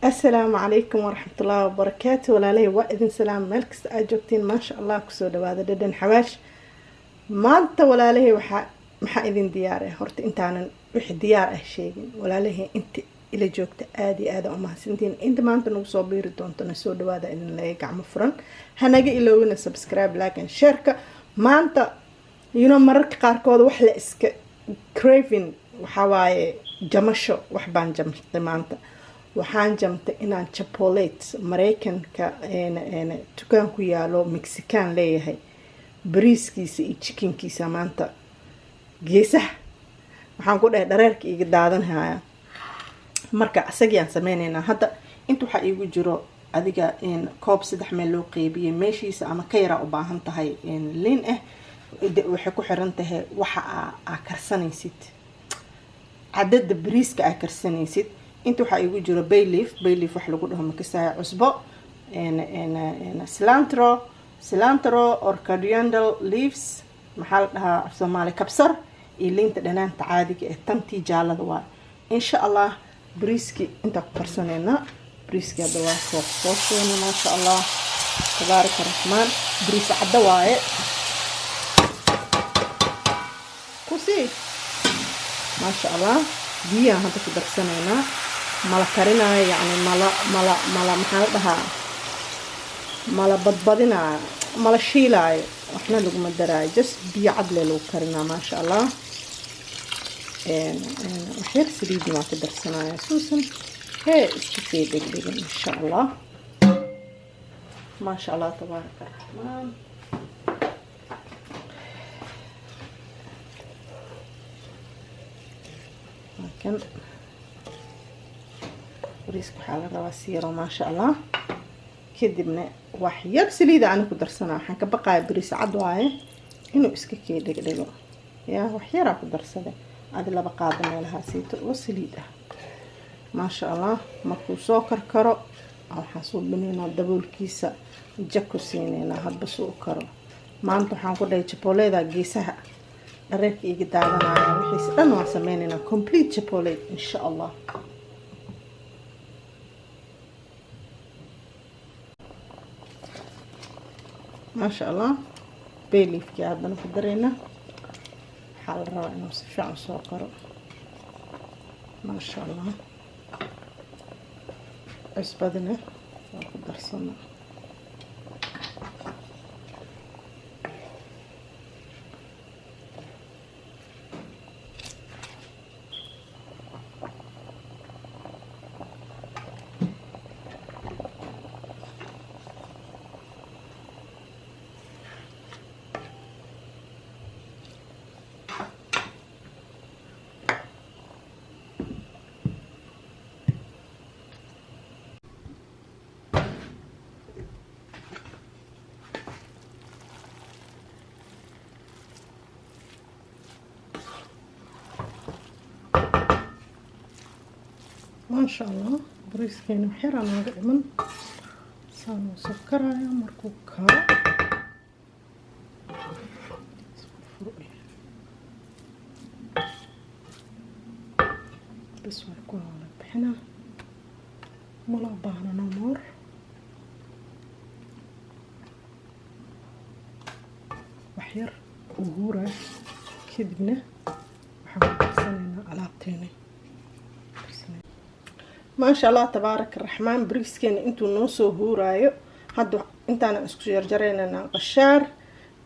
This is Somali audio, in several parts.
السلام عليكم ورحمة الله وبركاته. ولا لي وإذن سلام ملكس أجوبتين ما شاء الله كسود هذا ددن حواش ما أنت ولا لي محا إذن دياره هرت أنت عن وح ديار شيء ولا لي أنت إلى جوكت آدي آدا وما سنتين أنت ما أنت نوصابير دون تنسود هذا إن لا يقع مفرن هنجي إلى وين سبسكرايب لكن شركة ما أنت مرك قاركود وحلا إسك كريفين وحواي جمشو وحبان جمشت ما أنت waxaan jamtay inaan chocolate Mareykanka dukaan ku yaalo Mexican leeyahay bariiskiisa iyo chickenkiisa maanta geesaha waxaan ku dhahay dhareerka iga daadanaya marka asagiyaan sameeynaa hadda inta waxa igu jiro adiga koob 3 meel loo qeybiyay meeshiisa ama ka yara u baahan tahay liin waxay ku xiran tahay waxa aad karsanaysid cadada bariiska aad karsanaysid inta waxa igu jiro bay leaf wax lagu dhaho makasaya cusbo cilantro or coriander leaves maxaa la dhahaa af Soomaali kabsar iyo liinta dhanaanta caadiga ee tantii jaalada waa insha Allah bariiski inta ku farsanayna bariiski hada waa soo ma sha Allah tabaaraka rahmaan bariis cadda waaye kusi ma sha Allah biyaha hada ku darsanayna mala karinayo yani mala maxaa la dhahaa mala badbadinayo mala shiilaayo waxna lagu madarayo just biyo cad leh lagu karinaa ma sha Allah waxyar saliid ma ku darsanaya suusan iska degdegan insha Allah ma sha Allah tabaaraka rahmaan kan bariiska waxaa la rabaa siiro ma sha Allah kadibna wax yar saliid aan ku darsanaa waxaan ka baqayaa bariis cad waaye inuu iska dhegdhego wax yar ku darsaday aad laba qaado meelaha siito oo saliid ah ma sha Allah markuu soo karkaro waxaan soo binaynaa daboolkiisa jakku siinayna hadba soo karo maanta waxaan ku dhahay chocolate geesaha dhareerka iga daadanaya wixii dhan waan sameeynaa complete chocolate insha Allah ما شاء الله بيليف كي عندنا في الدرينة حال روعة نوصف عن سوقر ما شاء الله عسبدنا وقدر صنع ما شاء الله بريسكين وحيران هذا من صانو سكر يا مركوكا بس وركوها على بحنا ملا باهنا نمر وحير وهورة كدبنا وحاول سنينا على عطيني ما شاء الله تبارك الرحمن بريسكين انتو نوسو هورايو هادو انتانا اسكو جرجرينا قشار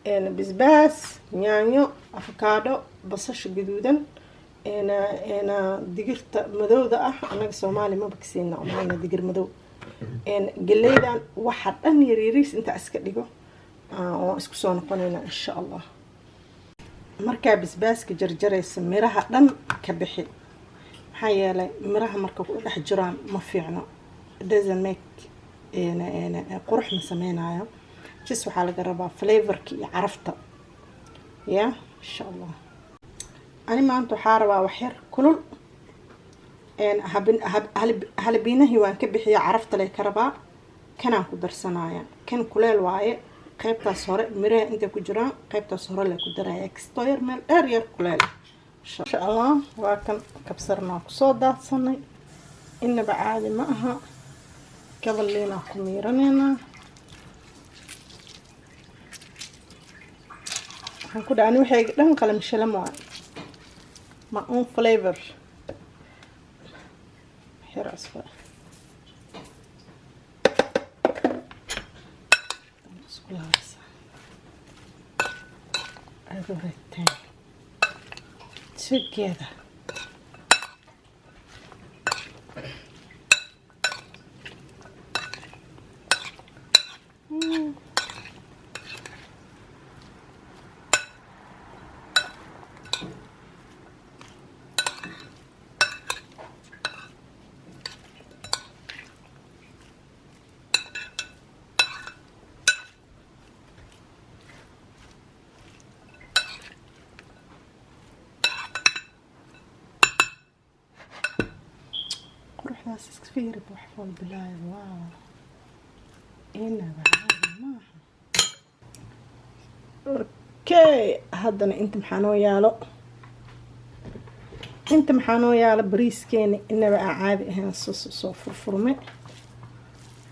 بسباس نيانيو افوكادو بصش جدودا انا دقرت مدوده انا Soomaali ma bagsiina umayna digir madow galeedan waxa dhan yariiris inta iska dhigo oo isku soo noqonayna insha Allah marka basbaaska jarjaraysa miraha dhan ka bixi حيالي مراها مركب دح جران ما فيعنا doesn't make قرح مسمينها جس وحالة قربها فليفر كي عرفته يا إن شاء الله أنا ما أنتو حاربة وحير كلول هل بينه هو كبحي عرفت لي كربا كان أكو درسنايا كان كلال واعي قيبتا صورة مراه أنت كجران قيبتا صورة لك درا إكستوير من أرير كلال إن شاء الله وكان كبسرنا كصودا صني إن بعاد معها قبل لينا كميرانينا هنكون عني وحي دهن قلم شلموان my own flavor حير أصفر كلها بس هذا الثاني together ناس كثير بحفل بلاي واو إنا بعد ما اوكي هادنا انت محانو يالو بريس كيني إنا بقى عادي هنا صو فرمي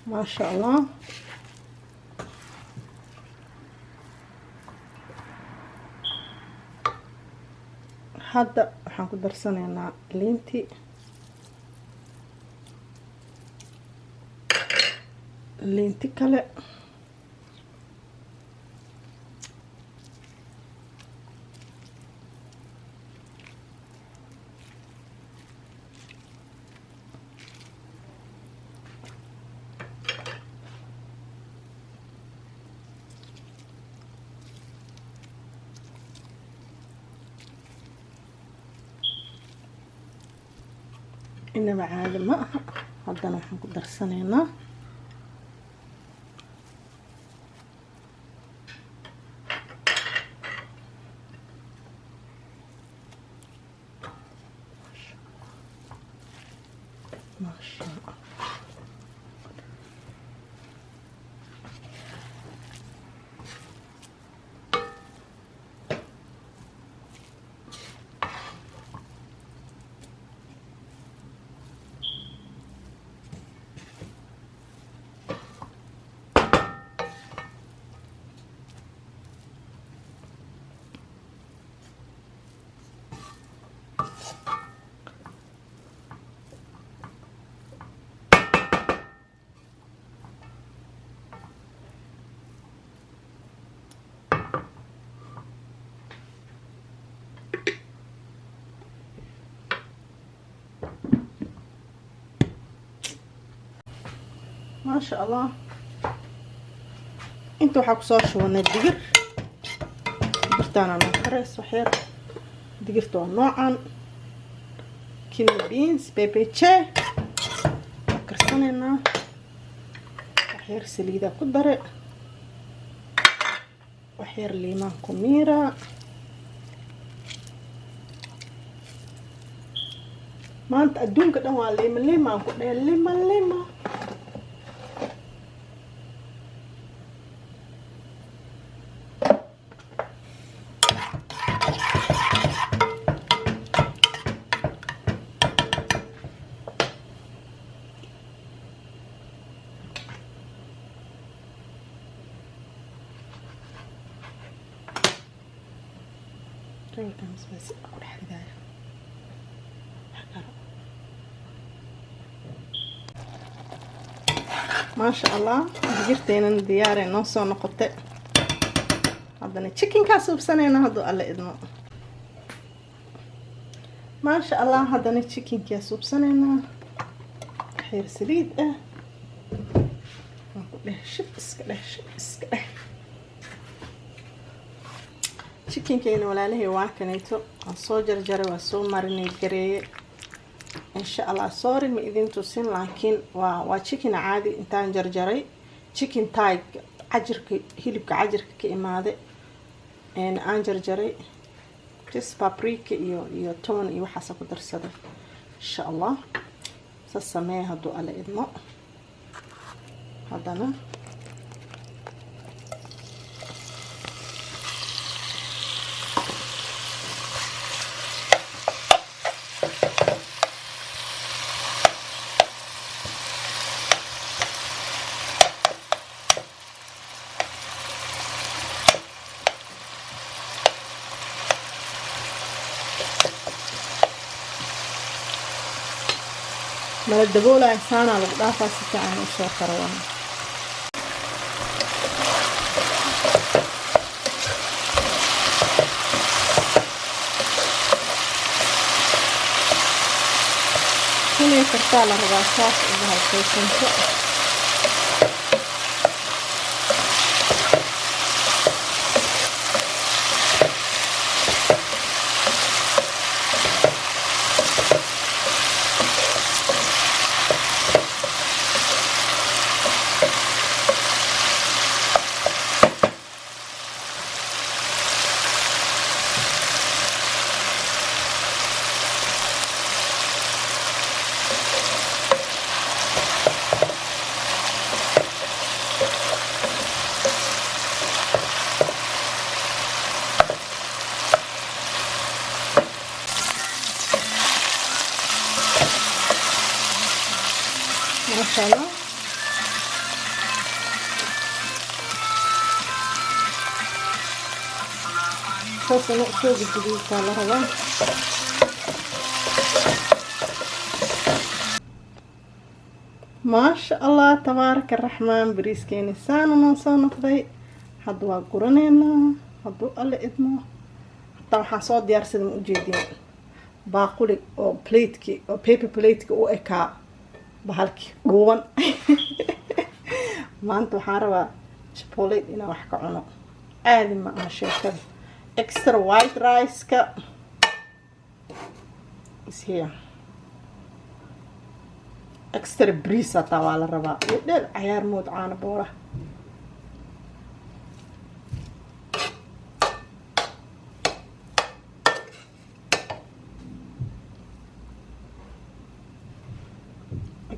ما شاء الله هادا waxaan ku darsanaynaa liinti kale inaba caadi ma aha haddana waxaan ku darsanaynaa ما شاء الله انتو حكسو شونا الدقر دقرتانا نوكريس وحير دقرتو نوعا كيني بينز بيبي تشي كرسانينا وحير سليدة كدري وحير ليمان كوميرا ما انت ادون كده هو ليمان كده ليمان بس أقول حاجة دايرة ما شاء الله جرتين دياري نوصو نقطة هذا تشيكن كاسو بسنة هذا الله إذنه ما شاء الله هذا تشيكن كاسو بسنة حير سريد له شب اسكله chicken keena walaalahay waa kanayto aan soo jarjaray waa soo marinay gareey insha Allah sorry ma idin tusin laakiin waa chicken caadi intaan jarjaray chicken thigh ajirka hilibka ajirka ka imaade aan jarjaray just paprika iyo toon iyo waxa ku darsaday insha Allah sasamee hadu alla idmo hadana mala daboolaya saanaa lagu dhaafaa si fiican u soo karawaa. inay kartaa la rabaa saas ugu halkaysanto. ما شاء الله. صوص نقطة بالجديد على هذا. ما شاء الله تبارك الرحمن. بريسكين إنسان ونصان نقضي حدوا قرنينا حدوا الله إدمه حتى حصاد يرسل مجيدين باقولي أو بليتكي أو بيبي بليتكي أو إكا bahalkii dhuuban. maanta waxaan rabaa chocolate inaan wax ka cuno. caadi ma aha sheekada. extra white rice-ka is here. extra breeze hataa waa la rabaa. iyo dheel cayaar mood caano boora.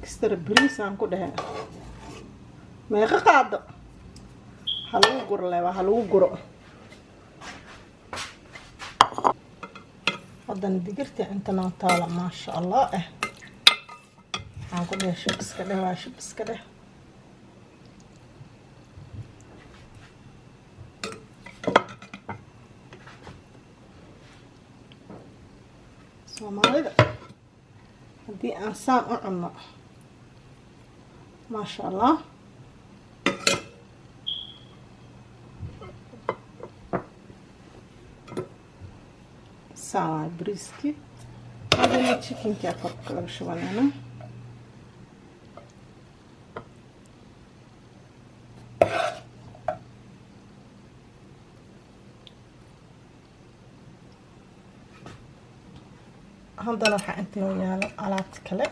extra breeze aan ku dhahay meeqa qaado ha lagu guro leewa ha lagu guro. haddana digirta inta noo taala maasha allah waxaan ku dhahay shib iska dheh waa shib iska dheh. soomaalida haddii aan saan u cunno ما شاء الله. ساعة بريسكي هذا التشيكن كأكل كلام شو أنا هذا راح أنتي وياه على كله.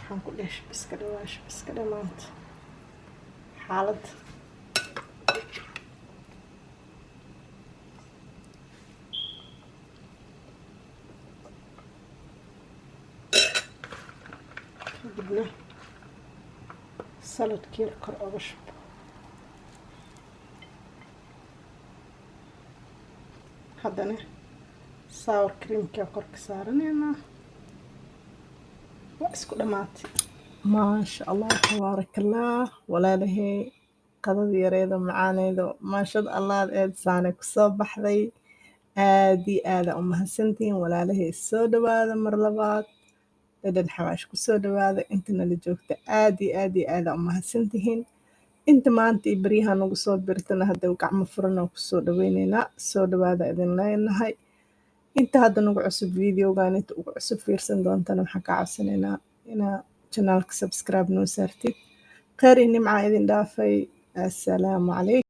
waxaan ku dheesh biska dhawaash biska dhamaanta xaalad kadibna saladkii kor uga shubo. haddana sour creamka korka saaraneynaa. واسكو دماتي ما شاء الله تبارك الله. ولا له قضاء يريد معانيدو ما شاء الله الإنسان كسب بحذي آدي آذا أمها سنتين. ولا له السودة هذا مرلبات لدن حواش كسودة هذا انتنا اللي جوكت آدي آذا أمها سنتين. انت ما انتي بريها نقصود برتنا هدا وقع مفرنا وكسودة وينينا السودة هذا إذن لا ينهي. inta hadda nagu cusub videogan inta ugu cusub fiirsan doontana waxaan ka cabsanaynaa inaa channelka subscribe noo saartid. khayr iyo nimca idin dhaafay. assalaamu calaykum.